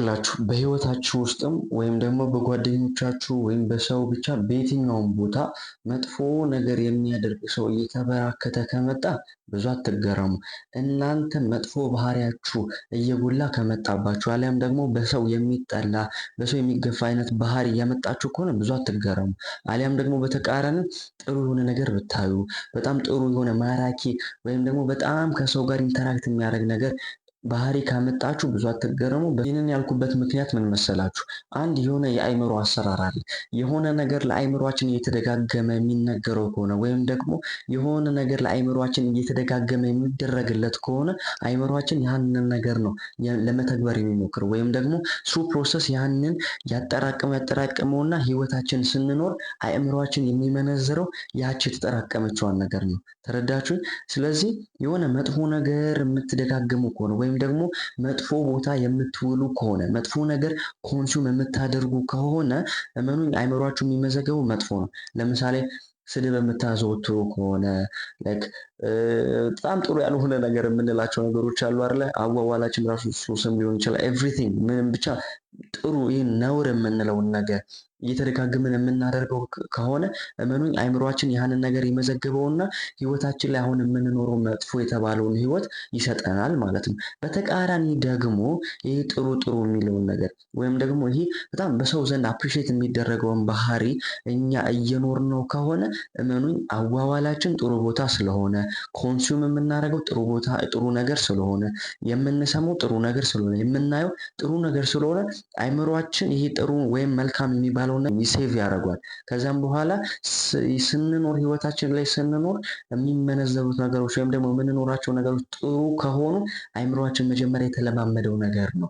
ይኸውላችሁ በህይወታችሁ ውስጥም ወይም ደግሞ በጓደኞቻችሁ ወይም በሰው ብቻ በየትኛውም ቦታ መጥፎ ነገር የሚያደርግ ሰው እየተበራከተ ከመጣ ብዙ አትገረሙ። እናንተ መጥፎ ባህሪያችሁ እየጎላ ከመጣባችሁ አሊያም ደግሞ በሰው የሚጠላ በሰው የሚገፋ አይነት ባህሪ እያመጣችሁ ከሆነ ብዙ አትገረሙ። አሊያም ደግሞ በተቃራኒ ጥሩ የሆነ ነገር ብታዩ በጣም ጥሩ የሆነ ማራኪ ወይም ደግሞ በጣም ከሰው ጋር ኢንተራክት የሚያደርግ ነገር ባህሪ ካመጣችሁ ብዙ አትገረሙ። ይህንን ያልኩበት ምክንያት ምን መሰላችሁ? አንድ የሆነ የአእምሮ አሰራር አለ። የሆነ ነገር ለአእምሯችን እየተደጋገመ የሚነገረው ከሆነ ወይም ደግሞ የሆነ ነገር ለአእምሯችን እየተደጋገመ የሚደረግለት ከሆነ አእምሯችን ያንን ነገር ነው ለመተግበር የሚሞክር ወይም ደግሞ ሱ ፕሮሰስ ያንን ያጠራቀመውና ህይወታችን ስንኖር አእምሯችን የሚመነዝረው ያቺ የተጠራቀመችዋን ነገር ነው። ተረዳችሁኝ? ስለዚህ የሆነ መጥፎ ነገር የምትደጋግሙ ከሆነ ወይም ደግሞ መጥፎ ቦታ የምትውሉ ከሆነ መጥፎ ነገር ኮንሱም የምታደርጉ ከሆነ እመኑኝ አእምሯችሁ የሚመዘገበው መጥፎ ነው። ለምሳሌ ስድብ የምታዘወትሩ ከሆነ በጣም ጥሩ ያልሆነ ነገር የምንላቸው ነገሮች አሉ አይደለ? አዋዋላችን ራሱ ሱስም ሊሆን ይችላል። ኤቭሪቲንግ ምንም ብቻ ጥሩ ይህን ነውር የምንለውን ነገር እየተደጋግመን የምናደርገው ከሆነ እመኑኝ አእምሯችን ያንን ነገር የመዘገበውና ህይወታችን ላይ አሁን የምንኖረው መጥፎ የተባለውን ህይወት ይሰጠናል ማለት ነው። በተቃራኒ ደግሞ ይሄ ጥሩ ጥሩ የሚለውን ነገር ወይም ደግሞ ይሄ በጣም በሰው ዘንድ አፕሪሼት የሚደረገውን ባህሪ እኛ እየኖርነው ከሆነ እመኑኝ አዋዋላችን ጥሩ ቦታ ስለሆነ ኮንሱም የምናደርገው ጥሩ ቦታ ጥሩ ነገር ስለሆነ የምንሰማው ጥሩ ነገር ስለሆነ የምናየው ጥሩ ነገር ስለሆነ አእምሯችን ይሄ ጥሩ ወይም መልካም የሚባለውን ሴቭ ያደርጓል። ከዛም በኋላ ስንኖር ህይወታችን ላይ ስንኖር የሚመነዘሩት ነገሮች ወይም ደግሞ የምንኖራቸው ነገሮች ጥሩ ከሆኑ አእምሯችን መጀመሪያ የተለማመደው ነገር ነው።